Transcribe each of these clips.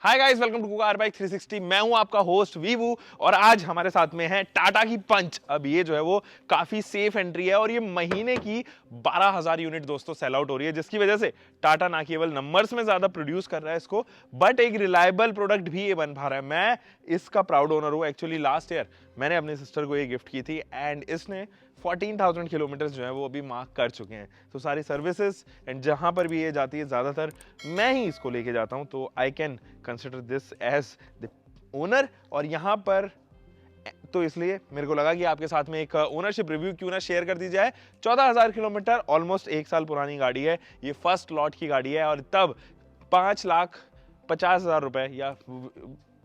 Hi guys, welcome to car bike 360। मैं हूं आपका होस्ट वीवू और आज हमारे साथ में है टाटा की पंच। अब ये जो है वो काफी सेफ एंट्री है और ये महीने की 12,000 यूनिट दोस्तों सेल आउट हो रही है, जिसकी वजह से टाटा ना केवल नंबर्स में ज्यादा प्रोड्यूस कर रहा है इसको, बट एक रिलायबल प्रोडक्ट भी ये बन पा रहा है। मैं इसका प्राउड ओनर हूं। एक्चुअली लास्ट ईयर मैंने अपनी सिस्टर को ये गिफ्ट की थी एंड इसने 14,000 किलोमीटर जो है वो अभी मार्क कर चुके हैं। तो सारी सर्विसेज एंड जहां पर भी ये जाती है ज़्यादातर मैं ही इसको लेके जाता हूं, तो I can consider this as the owner. और यहाँ पर तो इसलिए मेरे को लगा कि आपके साथ में एक ओनरशिप रिव्यू क्यों ना शेयर कर दी जाए। 14,000 किलोमीटर, ऑलमोस्ट 1 साल पुरानी गाड़ी है। ये फर्स्ट लॉट की गाड़ी है और तब 5,50,000 रुपए, या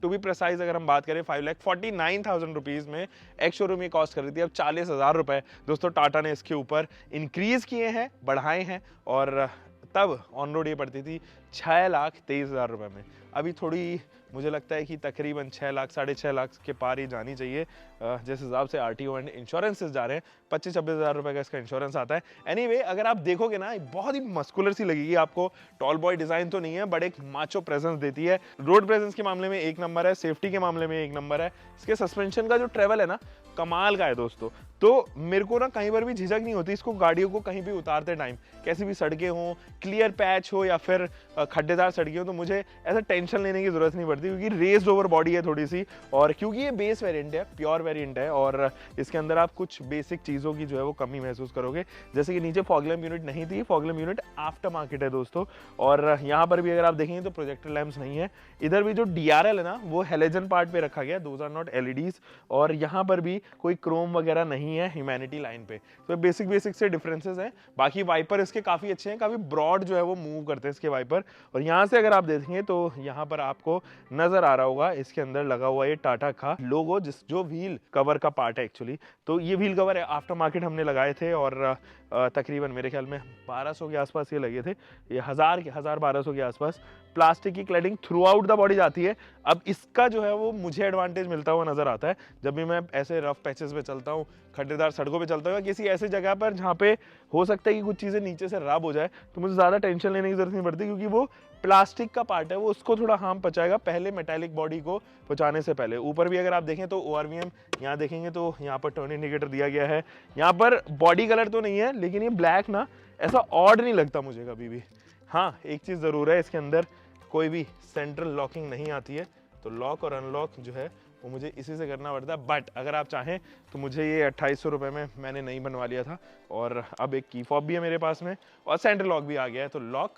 टू बी प्रिसाइज अगर हम बात करें 5,49,000 रुपीज में एक शोरूम ये कॉस्ट कर रही थी। अब 40,000 रुपए दोस्तों टाटा ने इसके ऊपर इंक्रीज किए हैं, बढ़ाए हैं। और तब ऑन रोड ये पड़ती थी 6,23,000 रुपए में। अभी थोड़ी मुझे लगता है कि तकरीबन 6 लाख, 6.5 लाख के पार ही जानी चाहिए। जिस हिसाब से आरटीओ एंड इंश्योरेंसेस जा रहे हैं, 25-26,000 रुपए का इसका इंश्योरेंस आता है। एनीवे, अगर आप देखोगे ना, बहुत ही मस्कुलर सी लगेगी आपको। टॉल बॉय डिजाइन तो नहीं है, बट एक माचो प्रेजेंस देती है। रोड प्रेजेंस के मामले में एक नंबर है, सेफ्टी के मामले में एक नंबर है। इसके सस्पेंशन का जो ट्रेवल है ना, कमाल का है दोस्तों। तो मेरे को ना कहीं पर भी झिझक नहीं होती इसको गाड़ियों को कहीं भी उतारते टाइम। कैसी भी सड़कें हो, क्लियर पैच हो या फिर खड्डेदार सड़कें हो, तो मुझे ऐसा टेंशन लेने की जरूरत नहीं पड़ती, क्योंकि रेस्ड ओवर बॉडी है थोड़ी सी। और क्योंकि ये बेस वेरिएंट है, प्योर वेरिएंट है, और इसके अंदर आप कुछ बेसिक चीज़ों की जो है वो कमी महसूस करोगे। जैसे कि नीचे फॉग लैम्प यूनिट नहीं थी, fog lamp unit after market है दोस्तों। और यहाँ पर भी अगर आप देखेंगे तो प्रोजेक्टर लैंप्स नहीं है। इधर भी जो DRL है ना, वो हेलोजन पार्ट पे रखा गया, दोज आर नॉट LEDs। और यहाँ पर भी कोई क्रोम वगैरह नहीं है ह्यूमैनिटी लाइन पे। तो बेसिक से डिफरेंसेस हैं। बाकी वाइपर इसके काफी अच्छे हैं, काफी ब्रॉड जो है वो मूव करते हैं इसके वाइपर। और यहाँ से अगर आप देखेंगे तो यहाँ पर आपको नजर आ रहा होगा इसके अंदर लगा हुआ ये टाटा का लोगो, जो व्हील कवर का पार्ट है एक्चुअली। तो ये व्हील कवर है, आफ्टर मार्केट हमने लगाए थे और तकरीबन मेरे ख्याल में 1200 के आसपास ये लगे थे। ये 1,000-1,200 के आसपास प्लास्टिक की cladding through out the body जाती है। अब इसका जो है वो मुझे एडवांटेज मिलता हुआ नजर आता है जब भी मैं ऐसे रफ पैचेस पे चलता हूँ, खड्डेदार सड़कों पे चलता हूँ, किसी ऐसी जगह पर जहाँ पे हो सकता है कि कुछ चीज़ें नीचे से रब हो जाए, तो मुझे ज़्यादा टेंशन लेने की जरूरत नहीं पड़ती, क्योंकि वो प्लास्टिक का पार्ट है, वो उसको थोड़ा हार्म पहुंचाएगा पहले मेटालिक बॉडी को पहुंचाने से पहले। ऊपर भी अगर आप देखें तो ORVM यहाँ देखेंगे तो यहाँ पर टर्न इंडिकेटर दिया गया है। यहाँ पर बॉडी कलर तो नहीं है, लेकिन ये ब्लैक ना ऐसा ऑड नहीं लगता मुझे कभी भी। हाँ, एक चीज़ ज़रूर है, इसके अंदर कोई भी सेंट्रल लॉकिंग नहीं आती है, तो लॉक और अनलॉक जो है वो मुझे इसी से करना पड़ता है। बट अगर आप चाहें तो मुझे ये 2,800 रुपये में मैंने नहीं बनवा लिया था, और अब एक की फॉब भी है मेरे पास में और सेंट्रल लॉक भी आ गया है। तो लॉक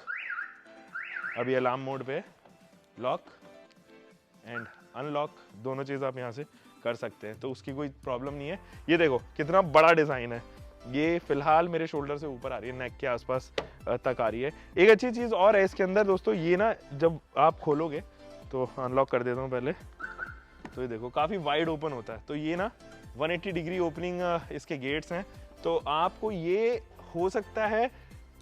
अभी अलार्म मोड पे, लॉक एंड अनलॉक दोनों चीज़ आप यहाँ से कर सकते हैं, तो उसकी कोई प्रॉब्लम नहीं है। ये देखो कितना बड़ा डिज़ाइन है। ये फिलहाल मेरे शोल्डर से ऊपर आ रही है, नेक के आसपास तक आ रही है। एक अच्छी चीज़ और है इसके अंदर दोस्तों, ये ना जब आप खोलोगे तो अनलॉक कर देता हूँ पहले, तो ये देखो काफ़ी वाइड ओपन होता है। तो ये ना 180 डिग्री ओपनिंग इसके गेट्स हैं। तो आपको ये हो सकता है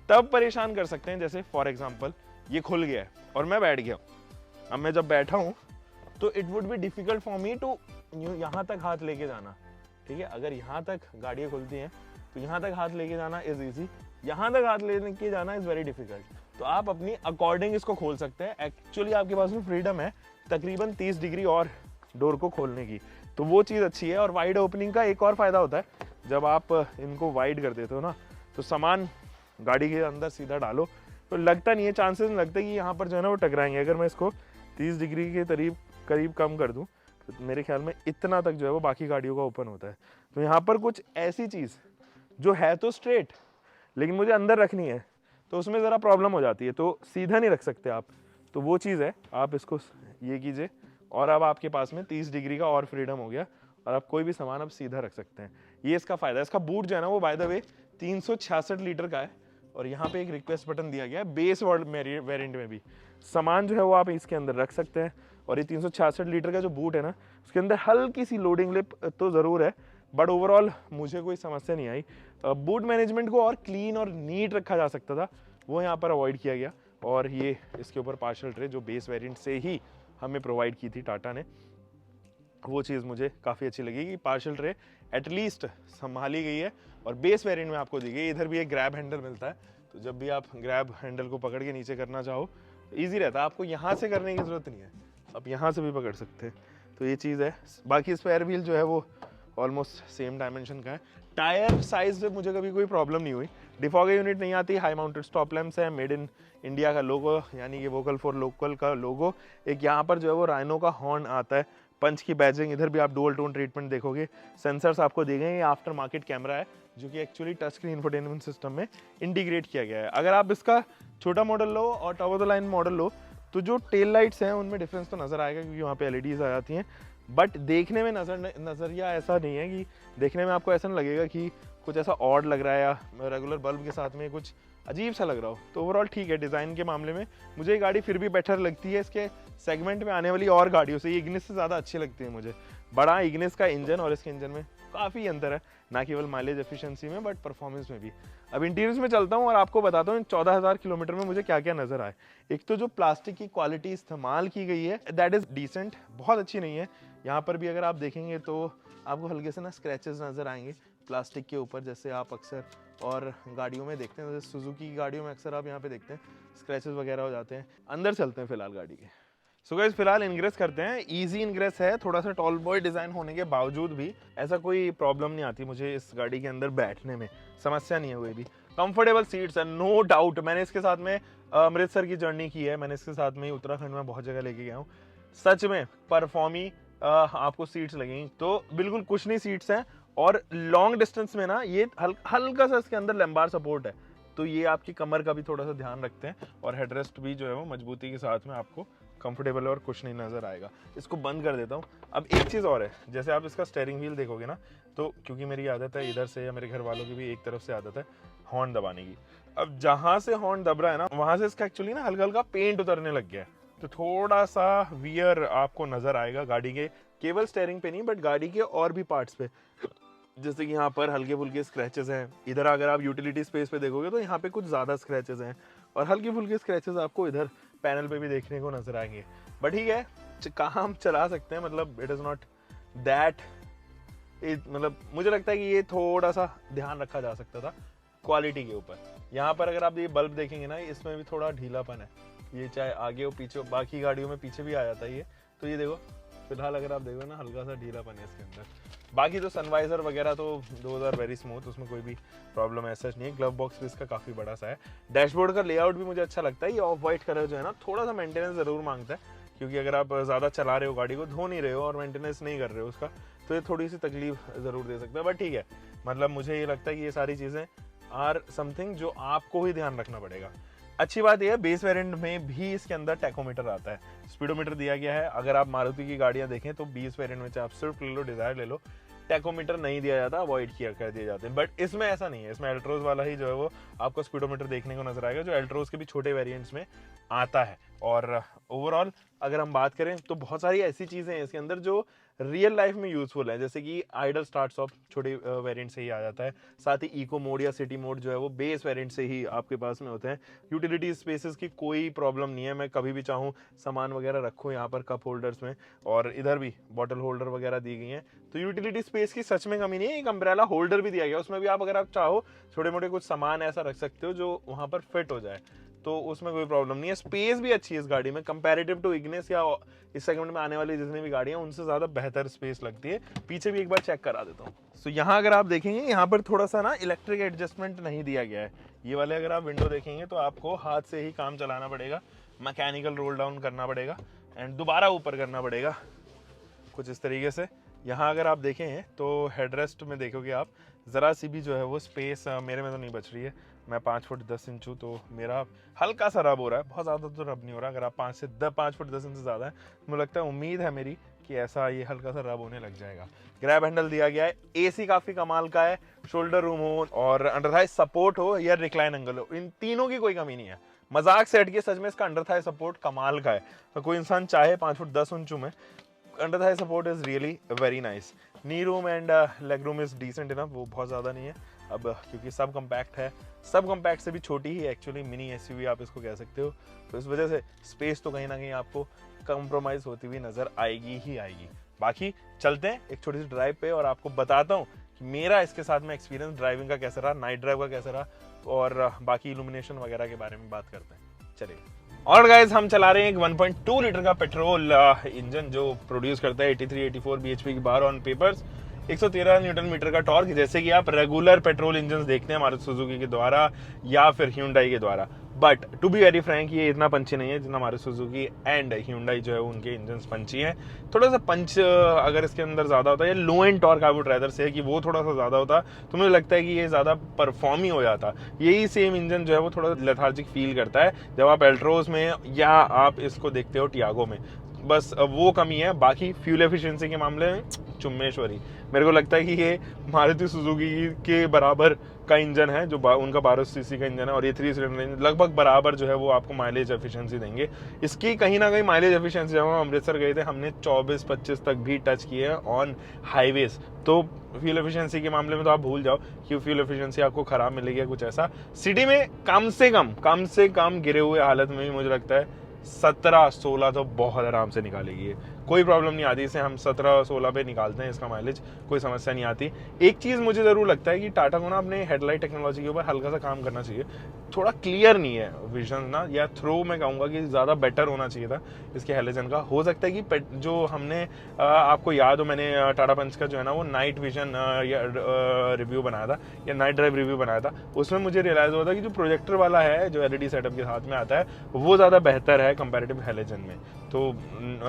तब परेशान कर सकते हैं, जैसे फॉर एग्जांपल ये खुल गया है और मैं बैठ गया। अब मैं जब बैठा हूँ तो it would be difficult for me to यहाँ तक हाथ लेके जाना। ठीक है, अगर यहाँ तक गाड़ियाँ खुलती हैं तो यहाँ तक हाथ लेके जाना इज ईजी, यहाँ तक हाथ लेके जाना इज वेरी डिफिकल्ट। तो आप अपनी अकॉर्डिंग इसको खोल सकते हैं। एक्चुअली आपके पास में फ्रीडम है तकरीबन 30 डिग्री और डोर को खोलने की, तो वो चीज़ अच्छी है। और वाइड ओपनिंग का एक और फायदा होता है, जब आप इनको वाइड कर देते हो ना, तो सामान गाड़ी के अंदर सीधा डालो तो लगता नहीं है, चांसेस नहीं लगते कि यहाँ पर जो है ना वो टकराएंगे। अगर मैं इसको 30 डिग्री के करीब कम कर दूँ तो मेरे ख्याल में इतना तक जो है वो बाकी गाड़ियों का ओपन होता है। तो यहाँ पर कुछ ऐसी चीज़ जो है तो स्ट्रेट, लेकिन मुझे अंदर रखनी है, तो उसमें ज़रा प्रॉब्लम हो जाती है, तो सीधा नहीं रख सकते आप। तो वो चीज़ है, आप इसको ये कीजिए और अब आपके पास में 30 डिग्री का और फ्रीडम हो गया, और आप कोई भी सामान अब सीधा रख सकते हैं। ये इसका फ़ायदा है। इसका बूट जो है ना वो बाय द वे 366 लीटर का है, और यहाँ पे एक रिक्वेस्ट बटन दिया गया है। बेस वर्ल्ड वेरिएंट में भी सामान जो है वो आप इसके अंदर रख सकते हैं। और ये 366 लीटर का जो बूट है ना, उसके अंदर हल्की सी लोडिंग लिप तो ज़रूर है, बट ओवरऑल मुझे कोई समस्या नहीं आई। बूट मैनेजमेंट को और क्लीन और नीट रखा जा सकता था, वो यहाँ पर अवॉइड किया गया। और ये इसके ऊपर पार्शल ट्रे जो बेस वेरिएंट से ही हमें प्रोवाइड की थी टाटा ने, वो चीज़ मुझे काफ़ी अच्छी लगी कि पार्शल ट्रे एटलीस्ट संभाली गई है और बेस वेरिएंट में आपको दी गई। इधर भी एक ग्रैब हैंडल मिलता है, तो जब भी आप ग्रैब हैंडल को पकड़ के नीचे करना चाहो तो ईजी रहता है, आपको यहाँ से करने की ज़रूरत नहीं है। आप यहाँ से भी पकड़ सकते हैं, तो ये चीज़ है। बाकी स्पेयर व्हील जो है वो ऑलमोस्ट सेम डायमेंशन का है। टायर साइज से मुझे कभी कोई प्रॉब्लम नहीं हुई। डिफॉगर यूनिट नहीं आती, हाई माउंटेड स्टॉप लैम्प्स है, मेड इन इंडिया का लोगो यानी कि वोकल फॉर लोकल का लोगो। एक यहाँ पर जो है वो राइनो का हॉर्न आता है, पंच की बैजिंग, इधर भी आप डुअल टोन ट्रीटमेंट देखोगे। सेंसर्स आपको दिए गए हैं, आफ्टर मार्केट कैमरा है जो कि actually touch screen infotainment system में इंटीग्रेट किया गया है। अगर आप इसका छोटा मॉडल लो और top of the line model लो तो जो टेल लाइट्स हैं उनमें डिफरेंस तो नज़र आएगा क्योंकि वहाँ पे एलईडीज आ जाती हैं, बट देखने में नज़रिया ऐसा नहीं है कि देखने में आपको ऐसा नहीं लगेगा कि कुछ ऐसा ऑड लग रहा है या रेगुलर बल्ब के साथ में कुछ अजीब सा लग रहा हो। तो ओवरऑल ठीक है, डिज़ाइन के मामले में मुझे ये गाड़ी फिर भी बेटर लगती है इसके सेगमेंट में आने वाली और गाड़ियों से। ये इग्निस से ज़्यादा अच्छी लगती है मुझे। बड़ा इग्निस का इंजन और इसके इंजन में काफ़ी अंतर है, ना केवल माइलेज एफिशिएंसी में बट परफॉर्मेंस में भी। अब इंटीरियर्स में चलता हूँ और आपको बताता हूँ 14,000 किलोमीटर में मुझे क्या क्या नज़र आए। एक तो जो प्लास्टिक की क्वालिटी इस्तेमाल की गई है दैट इज़ डिसेंट, बहुत अच्छी नहीं है। यहाँ पर भी अगर आप देखेंगे तो आपको हल्के से ना स्क्रैचेस नज़र आएंगे प्लास्टिक के ऊपर, जैसे आप अक्सर और गाड़ियों में देखते हैं, जैसे सुजुकी की गाड़ियों में अक्सर आप यहाँ पे देखते हैं स्क्रैचेस वगैरह हो जाते हैं। अंदर चलते हैं फिलहाल गाड़ी के। सो गाइस फिलहाल इनग्रेस करते हैं। इजी इनग्रेस है, थोड़ा सा टॉल बॉय डिज़ाइन होने के बावजूद भी ऐसा कोई प्रॉब्लम नहीं आती मुझे इस गाड़ी के अंदर बैठने में, समस्या नहीं है कोई भी। कंफर्टेबल सीट्स है नो डाउट। मैंने इसके साथ में अमृतसर की जर्नी की है, मैंने इसके साथ में उत्तराखंड में बहुत जगह लेके गया हूँ। सच में परफॉर्मी आपको सीट्स लगेंगी तो बिल्कुल कुछ नहीं सीट्स हैं। और लॉन्ग डिस्टेंस में ना ये हल्का सा इसके अंदर लंबार सपोर्ट है, तो ये आपकी कमर का भी थोड़ा सा ध्यान रखते हैं। और हेडरेस्ट भी जो है वो मजबूती के साथ में आपको कंफर्टेबल और कुछ नहीं नज़र आएगा। इसको बंद कर देता हूँ। अब एक चीज़ और है, जैसे आप इसका स्टीयरिंग व्हील देखोगे ना, तो क्योंकि मेरी आदत है इधर से या मेरे घर वालों की भी एक तरफ से आदत है हॉर्न दबाने की। अब जहाँ से हॉर्न दब रहा है ना वहाँ से इसका एक्चुअली ना हल्का हल्का पेंट उतरने लग गया है, तो थोड़ा सा वियर आपको नज़र आएगा गाड़ी के, केवल स्टीयरिंग पे नहीं बट गाड़ी के और भी पार्ट्स पे। जैसे कि यहाँ पर हल्के फुल्के स्क्रैचेस हैं, इधर अगर आप यूटिलिटी स्पेस पे देखोगे तो यहाँ पे कुछ ज़्यादा स्क्रैचेस हैं, और हल्के फुल्के स्क्रैचेस आपको इधर पैनल पे भी देखने को नजर आएंगे। बट ठीक है, काम चला सकते हैं, मतलब इट इज़ नॉट दैट, मतलब मुझे लगता है कि ये थोड़ा सा ध्यान रखा जा सकता था क्वालिटी के ऊपर। यहाँ पर अगर आप ये बल्ब देखेंगे ना, इसमें भी थोड़ा ढीलापन है, ये चाहे आगे हो पीछे हो, बाकी गाड़ियों में पीछे भी आ जाता है ये, तो ये देखो फिलहाल अगर आप देखो ना हल्का सा ढीलापन है इसके अंदर। बाकी तो सनवाइजर वगैरह तो 2000 वेरी स्मूथ, उसमें कोई भी प्रॉब्लम ऐसा नहीं है। ग्लव बॉक्स भी इसका काफ़ी बड़ा सा है। डैशबोर्ड का लेआउट भी मुझे अच्छा लगता है। ये ऑफ वाइट कलर जो है ना थोड़ा सा मेंटेनेंस ज़रूर मांगता है, क्योंकि अगर आप ज़्यादा चला रहे हो गाड़ी को, धो नहीं रहे हो और मेंटेनेंस नहीं कर रहे हो उसका, तो ये थोड़ी सी तकलीफ ज़रूर दे सकता है। बट ठीक है, मतलब मुझे ये लगता है कि ये सारी चीज़ें आर समथिंग जो आपको ही ध्यान रखना पड़ेगा। अच्छी बात यह है बेस वेरिएंट में भी इसके अंदर टैकोमीटर आता है, स्पीडोमीटर दिया गया है। अगर आप मारुति की गाड़ियां देखें तो बेस वेरिएंट में चाहे आप स्विफ्ट ले लो, डिजायर ले लो, टैकोमीटर नहीं दिया जाता, अवॉइड किया कर दिए जाते हैं। बट इसमें ऐसा नहीं है, इसमें एल्ट्रोज वाला ही जो है वो आपको स्पीडोमीटर देखने को नजर आएगा, जो एल्ट्रोज के भी छोटे वेरिएंट्स में आता है। और ओवरऑल अगर हम बात करें तो बहुत सारी ऐसी चीज़ें हैं इसके अंदर जो रियल लाइफ में यूजफुल है, जैसे कि आइडल स्टार्ट स्टॉप छोटे वेरिएंट से ही आ जाता है। साथ ही इको मोड या सिटी मोड जो है वो बेस वेरिएंट से ही आपके पास में होते हैं। यूटिलिटी स्पेसेस की कोई प्रॉब्लम नहीं है, मैं कभी भी चाहूँ सामान वगैरह रखूँ यहाँ पर कप होल्डर्स में, और इधर भी बॉटल होल्डर वगैरह दी गई हैं, तो यूटिलिटी स्पेस की सच में कमी नहीं है। एक अम्ब्रेला होल्डर भी दिया गया, उसमें भी आप अगर आप चाहो छोटे मोटे कुछ सामान ऐसा रख सकते हो जो वहाँ पर फिट हो जाए, तो उसमें कोई प्रॉब्लम नहीं है। स्पेस भी अच्छी है इस गाड़ी में, कंपैरेटिव टू इग्निस या इस सेगमेंट में आने वाली जितनी भी गाड़ियां उनसे ज़्यादा बेहतर स्पेस लगती है। पीछे भी एक बार चेक करा देता हूँ। सो यहाँ अगर आप देखेंगे यहाँ पर थोड़ा सा ना इलेक्ट्रिक एडजस्टमेंट नहीं दिया गया है। ये वाले अगर आप विंडो देखेंगे तो आपको हाथ से ही काम चलाना पड़ेगा, मैकेनिकल रोल डाउन करना पड़ेगा एंड दोबारा ऊपर करना पड़ेगा, कुछ इस तरीके से। यहाँ अगर आप देखें तो हेडरेस्ट में देखोगे आप ज़रा सी भी जो है वो स्पेस मेरे में तो नहीं बच रही है। मैं 5 फुट 10 इंच हूँ, तो मेरा हल्का सा रब हो रहा है, बहुत ज़्यादा तो रब नहीं हो रहा। अगर आप 5 फुट 10 इंच से ज़्यादा है, मुझे लगता है, उम्मीद है मेरी कि ऐसा ये हल्का सा रब होने लग जाएगा। ग्रैब हैंडल दिया गया है, एसी काफ़ी कमाल का है, शोल्डर रूम हो और अंडर थाई सपोर्ट हो या रिक्लाइन एंगल हो, इन तीनों की कोई कमी नहीं है। मजाक से हट के सच में इसका अंडर थाई सपोर्ट कमाल का है। तो कोई इंसान चाहे 5 फुट 10 इंच में, under thigh support is really very nice. Knee room and leg room is decent enough, वो बहुत ज़्यादा नहीं है। अब क्योंकि सब कम्पैक्ट है, सब कम्पैक्ट से भी छोटी ही एक्चुअली मिनी एसयूवी आप इसको कह सकते हो, तो इस वजह से स्पेस तो कहीं ना कहीं आपको कंप्रोमाइज़ होती हुई नज़र आएगी ही आएगी। बाकी चलते हैं एक छोटी सी ड्राइव पे और आपको बताता हूँ कि मेरा इसके साथ में एक्सपीरियंस ड्राइविंग का कैसा रहा, नाइट ड्राइव का कैसा रहा, और बाकी इल्यूमिनेशन वगैरह के बारे में बात करते हैं। चलिए। और गाइस हम चला रहे हैं एक 1.2 लीटर का पेट्रोल इंजन जो प्रोड्यूस करता है 83-84 bhp की बार ऑन पेपर्स, 113 न्यूटन मीटर का टॉर्क, जैसे कि आप रेगुलर पेट्रोल इंजन देखते हैं मारुति सुजुकी के द्वारा या फिर ह्यूंडई के द्वारा। But to be very frank ये इतना पंची नहीं है जितना मारुति सुजुकी एंड ह्यूंडई जो है उनके इंजन पंची हैं। थोड़ा सा पंच अगर इसके अंदर ज़्यादा होता है, या low end torque I would rather से कि वो थोड़ा सा ज़्यादा होता तो मुझे लगता है कि ये ज़्यादा परफॉर्म ही हो जाता। यही सेम इंजन जो है वो थोड़ा लेथार्जिक फील करता है जब आप एल्ट्रोज में या आप इसको देखते हो टियागो में, बस वो कमी है। बाकी फ्यूल एफिशिएंसी के मामले में चुम्मेश्वरी। मेरे को लगता है कि ये मारुति सुजुकी के बराबर का इंजन है जो उनका 1200 सीसी का इंजन है, और ये 3 सिलेंडर इंजन लगभग बराबर जो है वो आपको माइलेज एफिशिएंसी देंगे। इसकी कहीं ना कहीं माइलेज एफिशिएंसी, जब हम अमृतसर गए थे हमने 24-25 तक भी टच किए हैं ऑन हाईवेज। तो फ्यूल एफिशिएंसी के मामले में तो आप भूल जाओ कि फ्यूल एफिशिएंसी आपको खराब मिलेगी कुछ ऐसा। सिटी में कम से कम गिरे हुए हालत में भी मुझे लगता है 17-16 तो बहुत आराम से निकालेगी, कोई प्रॉब्लम नहीं आती। इसे हम 17-16 पे निकालते हैं, इसका माइलेज कोई समस्या नहीं आती। एक चीज़ मुझे ज़रूर लगता है कि टाटा को ना अपने हेडलाइट टेक्नोलॉजी के ऊपर हल्का सा काम करना चाहिए। थोड़ा क्लियर नहीं है विजन ना, या थ्रो मैं कहूँगा कि ज़्यादा बेटर होना चाहिए था इसके हेलोजन का। हो सकता है कि जो हमने आपको याद हो, मैंने टाटा पंच का जो है ना वो नाइट विजन रिव्यू बनाया था या नाइट ड्राइव रिव्यू बनाया था, उसमें मुझे रियलाइज़ हुआ था कि जो प्रोजेक्टर वाला है जो LED सेटअप के साथ में आता है वो ज़्यादा बेहतर है कंपैरेटिव हेलोजन में। तो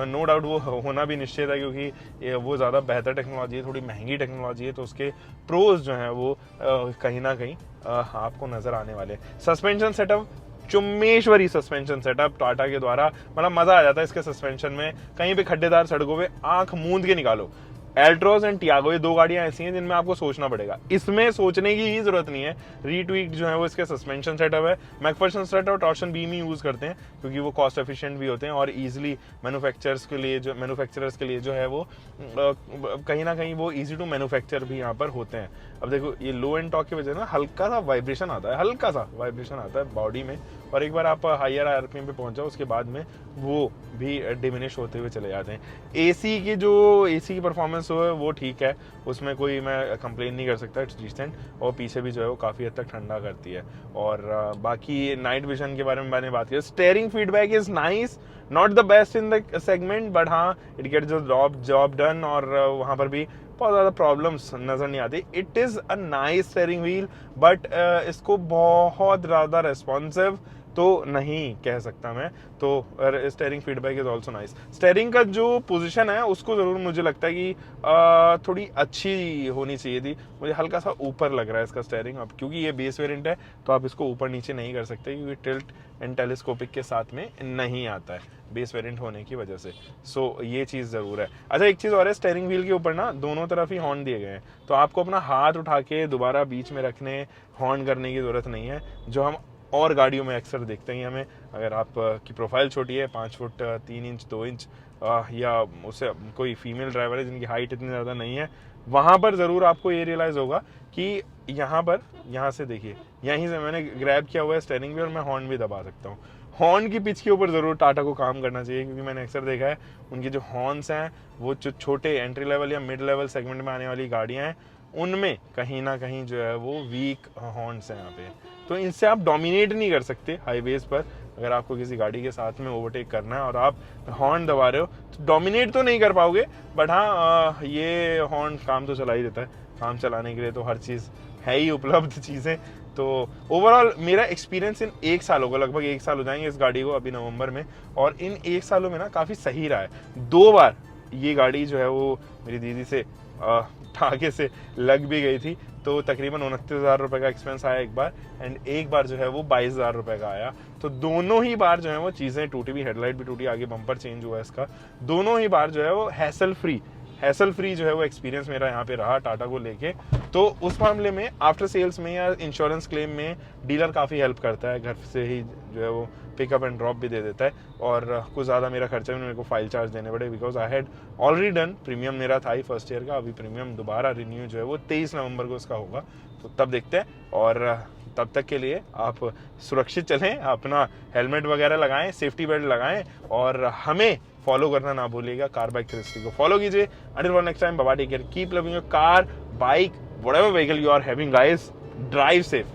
नो डाउट वो होना भी निश्चित है क्योंकि वो ज़्यादा बेहतर टेक्नोलॉजी है, थोड़ी महंगी टेक्नोलॉजी है, तो उसके प्रोज जो हैं वो कहीं ना कहीं आपको नज़र आने वाले। सस्पेंशन सेटअप चुम्मेश्वरी सस्पेंशन सेटअप टाटा के द्वारा, मतलब मज़ा आ जाता है इसके सस्पेंशन में। कहीं पे खड्डेदार सड़कों पे आंख मूंद के निकालो। एल्ट्रोज एंड टियागो ये दो गाड़ियां ऐसी हैं जिनमें आपको सोचना पड़ेगा, इसमें सोचने की ही जरूरत नहीं है। रीट्वीक्ड जो है वो इसके सस्पेंशन सेटअप है। मैकफर्सन स्ट्रट और टॉर्शन बीम ही यूज करते हैं क्योंकि वो कॉस्ट एफिशिएंट भी होते हैं और इजीली मैन्युफैक्चरर्स के लिए जो है वो कहीं ना कहीं वो इजी टू मैन्युफैक्चर भी यहाँ पर होते हैं। अब देखो ये लो एंड टॉर्क की वजह से ना हल्का सा वाइब्रेशन आता है बॉडी में, और एक बार आप हायर आरपीएम पे पहुंच जाओ उसके बाद में वो भी डिमिनिश होते हुए चले जाते हैं। एसी की परफॉर्मेंस है वो ठीक है, उसमें कोई मैं कंप्लेन नहीं कर सकता, इट्स डिसेंट, और पीछे भी जो है वो काफ़ी हद तक ठंडा करती है। और बाकी नाइट विजन के बारे में मैंने बात की, steering feedback is nice, not the best in the segment, but हाँ इट गेट्स जॉब डन, और वहाँ पर भी बहुत ज़्यादा प्रॉब्लम्स नज़र नहीं आती। It is a nice steering wheel, but इसको बहुत ज़्यादा रेस्पॉन्सिव तो नहीं कह सकता मैं। तो steering feedback is also nice. Steering का जो पोजीशन है उसको ज़रूर मुझे लगता है कि थोड़ी अच्छी होनी चाहिए थी। मुझे हल्का सा ऊपर लग रहा है इसका स्टीयरिंग, अब क्योंकि ये बेस वेरिएंट है तो आप इसको ऊपर नीचे नहीं कर सकते क्योंकि टिल्ट एंड टेलीस्कोपिक के साथ में नहीं आता है बेस वेरिएंट होने की वजह से। सो ये चीज़ ज़रूर है। अच्छा एक चीज़ और है, स्टीयरिंग व्हील के ऊपर ना दोनों तरफ ही हॉर्न दिए गए हैं, तो आपको अपना हाथ उठा के दोबारा बीच में रखने हॉर्न करने की ज़रूरत नहीं है, जो हम और गाड़ियों में अक्सर देखते हैं। हमें अगर आप की प्रोफाइल छोटी है 5 फुट 3 इंच 2 इंच या उससे कोई फीमेल ड्राइवर है जिनकी हाइट इतनी ज़्यादा नहीं है, वहाँ पर ज़रूर आपको ये रियलाइज़ होगा कि यहाँ से देखिए, यहीं से मैंने ग्रैब किया हुआ है स्टीयरिंग भी और मैं हॉर्न भी दबा सकता हूँ। हॉर्न की पिच के ऊपर ज़रूर टाटा को काम करना चाहिए क्योंकि मैंने अक्सर देखा है उनके जो हॉर्न्स हैं वो जो छोटे एंट्री लेवल या मिड लेवल सेगमेंट में आने वाली गाड़ियाँ हैं उनमें कहीं ना कहीं जो है वो वीक हॉर्न्स हैं यहाँ पे, तो इनसे आप डोमिनेट नहीं कर सकते हाईवेज पर। अगर आपको किसी गाड़ी के साथ में ओवरटेक करना है और आप हॉर्न दबा रहे हो तो डोमिनेट तो नहीं कर पाओगे, बट हाँ ये हॉर्न काम तो चला ही देता है। काम चलाने के लिए तो हर चीज़ है ही उपलब्ध चीज़ें। तो ओवरऑल मेरा एक्सपीरियंस इन 1 साल होगा, लगभग 1 साल हो जाएंगे इस गाड़ी को अभी नवंबर में, और इन 1 सालों में ना काफ़ी सही रहा है। 2 बार ये गाड़ी जो है वो मेरी दीदी से धागे से लग भी गई थी, तो तकरीबन 29,000 रुपये का एक्सपेंस आया एक बार, एंड एक बार जो है वो 22,000 रुपये का आया। तो दोनों ही बार जो है वो चीज़ें टूटी भी, हेडलाइट भी टूटी, आगे बम्पर चेंज हुआ इसका, दोनों ही बार जो है वो हैसल फ्री जो है वो एक्सपीरियंस मेरा यहाँ पे रहा टाटा को लेके। तो उस मामले में आफ्टर सेल्स में या इंश्योरेंस क्लेम में डीलर काफ़ी हेल्प करता है, घर से ही जो है वो पिकअप एंड ड्रॉप भी दे देता है, और कुछ ज़्यादा मेरा खर्चा भी मेरे को फाइल चार्ज देने पड़े because I had already done premium, मेरा था ही फर्स्ट ईयर का, अभी प्रीमियम दोबारा रिन्यू जो है वो 23 नवंबर को उसका होगा, तो तब देखते हैं। और तब तक के लिए आप सुरक्षित चलें, अपना हेलमेट वगैरह लगाएं, सेफ्टी बेल्ट लगाएं, और हमें फॉलो करना ना भूलिएगा, कार बाइक 360 को फॉलो कीजिए। Until next time, bye bye, take care, keep loving your car, bike, whatever vehicle you are having guys, drive safe.